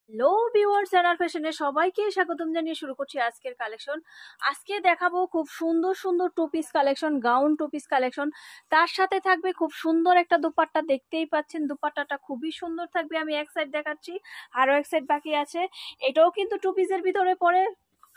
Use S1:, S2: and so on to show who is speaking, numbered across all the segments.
S1: Hello viewers, জানার ফ্যাশনে সবাইকে স্বাগতম জানিয়ে শুরু করছি আজকের কালেকশন। আজকে দেখাবো খুব সুন্দর সুন্দর two piece collection, gown two piece collection. তার সাথে থাকবে খুব সুন্দর একটা দুপাট্টা, দেখতেই পাচ্ছেন দুপাট্টাটা খুবই সুন্দর থাকবে। আমি এক সাইড দেখাচ্ছি, আরো এক সাইড বাকি আছে। এটাও কিন্তু টু পিসের ভিতরে পড়ে।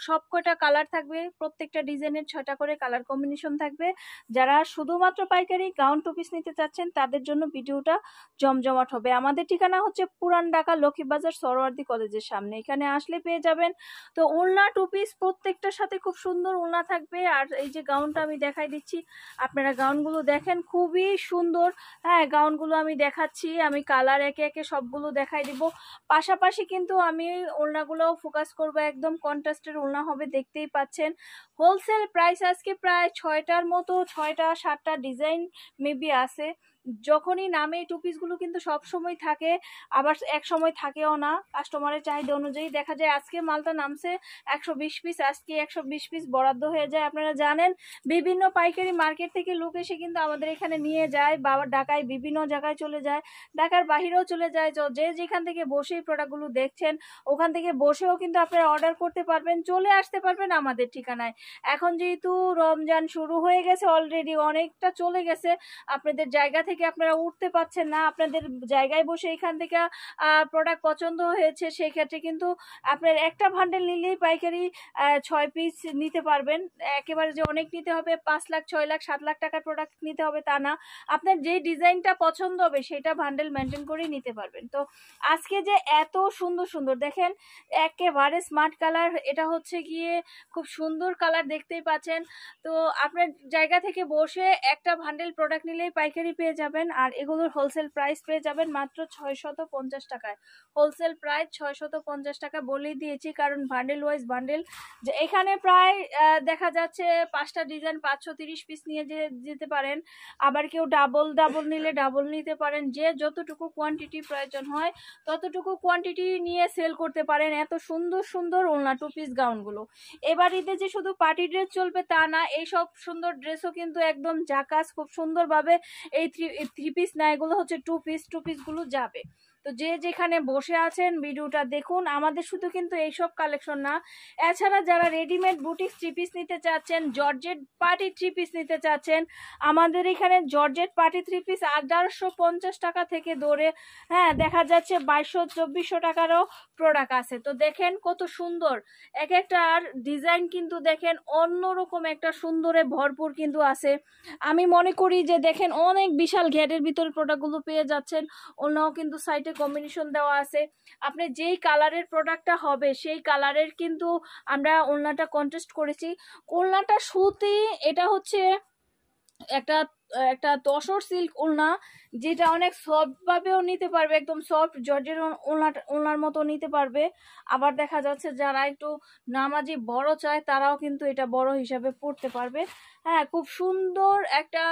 S1: সব কয়টা কালার থাকবে, প্রত্যেকটা ডিজাইনের 6টা করে কালার কম্বিনেশন থাকবে। যারা শুধুমাত্র পাইকারি গাউন টু পিস নিতে চাচ্ছেন তাদের জন্য ভিডিওটা জমজমাট হবে। আমাদের ঠিকানা হচ্ছে পুরান ঢাকা লক্ষ্মীবাজার সরোয়ার্দী কলেজের সামনে। এখানে আসলে পেয়ে যাবেন। তো ওড়না টু পিস প্রত্যেকটার সাথে খুব সুন্দর ওড়না থাকবে। আর এই যে গাউনটা আমি দেখাই দিচ্ছি, আপনারা গাউনগুলো দেখেন, খুবই সুন্দর। হ্যাঁ, গাউনগুলো আমি দেখাচ্ছি, আমি কালার একে একে সবগুলো দেখাই দিব। পাশাপাশি কিন্তু আমি ওড়নাগুলোও ফোকাস করবো, একদম কন্ট্রাস্টের ওড়না হবে, দেখতেই পাচ্ছেন। হোলসেল প্রাইস আজকে প্রায় 6টার মতো, 6টা 7টা ডিজাইন মেবি আছে। যখনই নামে টু পিসগুলো কিন্তু সব সময় থাকে, আবার এক সময় থাকেও না। কাস্টমারের চাহিদা অনুযায়ী দেখা যায় আজকে মালটা নামছে 120 পিস, আজকে 120 পিস বরাদ্দ হয়ে যায়। আপনারা জানেন বিভিন্ন পাইকারি মার্কেট থেকে লোক এসে কিন্তু আমাদের এখানে নিয়ে যায়, বা ঢাকায় বিভিন্ন জায়গায় চলে যায়, ঢাকার বাহিরেও চলে যায়। তো যে যেখান থেকে বসেই প্রোডাক্টগুলো দেখছেন, ওখান থেকে বসেও কিন্তু আপনারা অর্ডার করতে পারবেন, চলে আসতে পারবেন আমাদের ঠিকানায়। এখন যেহেতু রমজান শুরু হয়ে গেছে, অলরেডি অনেকটা চলে গেছে, আপনাদের জায়গা থেকে আপনারা উঠতে পারছেন না, আপনাদের জায়গায় বসে এখান থেকে প্রোডাক্ট পছন্দ হয়েছে, সেই ক্ষেত্রে কিন্তু আপনার একটা বান্ডেল নিলেই পাইকারি 6 পিস নিতে পারবেন। একেবারে যে অনেক নিতে হবে, 5 লাখ 6 লাখ 7 লাখ টাকার প্রোডাক্ট নিতে হবে তা না। আপনার যে ডিজাইনটা পছন্দ হবে সেটা বান্ডেল মেনটেন করেই নিতে পারবেন। তো আজকে যে এত সুন্দর সুন্দর দেখেন, একেবারে স্মার্ট কালার, এটা হচ্ছে গিয়ে খুব সুন্দর কালার, দেখতেই পাচ্ছেন। তো আপনার জায়গা থেকে বসে একটা বান্ডেল প্রোডাক্ট নিলেই পাইকারি পেয়ে যাবেন। আর এগুলোর হোলসেল প্রাইস পেয়ে যাবেন মাত্র 650 টাকায়। হোলসেল প্রাইস 650 টাকা বলেই দিয়েছি, কারণ বান্ডেল ওয়াইজ বান্ডেল যে এখানে প্রায় দেখা যাচ্ছে 5টা ডিজাইন 530 পিস নিয়ে যেতে পারেন। আবার কেউ ডাবল ডাবল নিলে ডাবল নিতে পারেন। যে যতটুকু কোয়ান্টিটি প্রয়োজন হয় ততটুকু কোয়ান্টিটি নিয়ে সেল করতে পারেন। এত সুন্দর সুন্দর ওড়না টু পিস গাউনগুলো। এবার ঈদে যে শুধু পার্টি ড্রেস চলবে তা না, এই সব সুন্দর ড্রেসও কিন্তু একদম জাকাস, খুব সুন্দরভাবে এই থ্রি পিস না, এগুলো হচ্ছে টু পিসগুলো যাবে। তো যে যেখানে বসে আছেন ভিডিওটা দেখুন। আমাদের শুধু কিন্তু এইসব কালেকশন না, এছাড়া যারা রেডিমেড বুটিক থ্রি পিস নিতে চাচ্ছেন, জর্জেট পার্টি থ্রি পিস নিতে চাচ্ছেন, আমাদের এখানে জর্জেট পার্টি থ্রি পিস 1850 টাকা থেকে ধরে, হ্যাঁ, দেখা যাচ্ছে 2200-2400 টাকারও প্রোডাক্ট আছে। তো দেখেন কত সুন্দর এক একটার ডিজাইন, কিন্তু দেখেন অন্যরকম একটা সুন্দরে ভরপুর কিন্তু আছে। আমি মনে করি যে দেখেন অনেক বিশাল ঘেরের ভিতরে প্রোডাক্টগুলো পেয়ে যাচ্ছেন। অন্যও কিন্তু সাইটে কম্বিনেশন দেওয়া আছে। আপনি যেই কালারের প্রোডাক্টটা হবে সেই কালারের কিন্তু আমরা ওড়নাটা কন্ট্রাস্ট করেছি। ওড়নাটা সুতি, এটা হচ্ছে একটা একটা তসর সিল্ক ওড়না, যেটা অনেক সফট ভাবেও নিতে পারবে, একদম সফট জর্জের ওড়নার মতো নিতে পারবে। আবার দেখা যাচ্ছে যারা একটু নামাজি বড় চায় তারাও কিন্তু এটা বড় হিসাবে পড়তে পারবে। হ্যাঁ, খুব সুন্দর একটা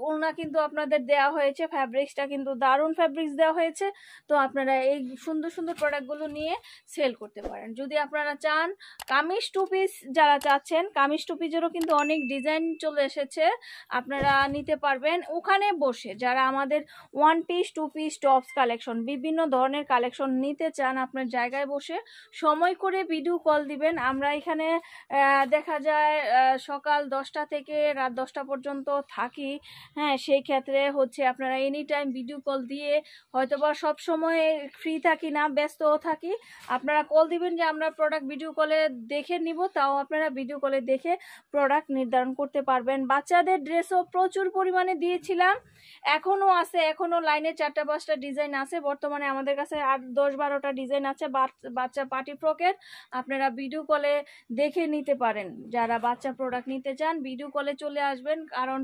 S1: ওড়না কিন্তু আপনাদের দেওয়া হয়েছে। ফ্যাব্রিক্সটা কিন্তু দারুণ ফ্যাব্রিক্স দেওয়া হয়েছে। তো আপনারা এই সুন্দর সুন্দর প্রোডাক্টগুলো নিয়ে সেল করতে পারেন। যদি আপনারা চান কামিজ টু পিস, যারা চাচ্ছেন কামিজ টু পিসেরও কিন্তু অনেক ডিজাইন চলে এসেছে, আপনারা নিতে পারবেন ওখানে বসে। যারা আমাদের one piece two piece tops collection, বিভিন্ন ধরনের কালেকশন নিতে চান, আপনার জায়গায় বসে সময় করে ভিডিও কল দিবেন। আমরা এখানে দেখা যায় সকাল 10টা থেকে রাত 10টা পর্যন্ত থাকি। হ্যাঁ, সেই ক্ষেত্রে হচ্ছে আপনারা এনি টাইম ভিডিও কল দিয়ে, হয়তোবা সব সময় ফ্রি থাকি না, ব্যস্তও থাকি, আপনারা কল দিবেন যে আমরা প্রোডাক্ট ভিডিও কলে দেখে নিব, তাও আপনারা ভিডিও কলে দেখে প্রোডাক্ট নির্ধারণ করতে পারবেন। বাচ্চাদের ড্রেসও প্রচুর পরিমাণে দিয়েছিলাম, এখনও আছে, এখনও লাইনে 4টা-5টা ডিজাইন আছে বর্তমানে আমাদের কাছে, আর 10-12টা ডিজাইন আছে বাচ্চা পার্টি ফ্রকের। আপনারা ভিডিও কলে দেখে নিতে পারেন। যারা বাচ্চা প্রোডাক্ট নিতে চান ভিডিও কলে চলে আসবেন, কারণ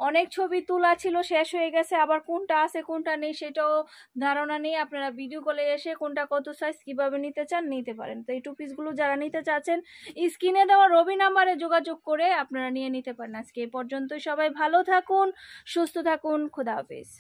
S1: অনেক ছবি তোলা ছিল, শেষ হয়ে গেছে, আবার কোনটা আছে কোনটা নেই সেটাও ধারণা নেই। আপনারা ভিডিও কলে এসে কোনটা কত সাইজ কিভাবে নিতে চান নিতে পারেন। তো এই টু পিসগুলো যারা নিতে চাচ্ছেন স্ক্রিনে দেওয়া রবি নাম্বারে যোগাযোগ করে আপনারা নিয়ে নিতে পারেন। আজকে এই পর্যন্তই, সবাই ভালো থাকুন, সুস্থ থাকুন, খোদা হাফেজ।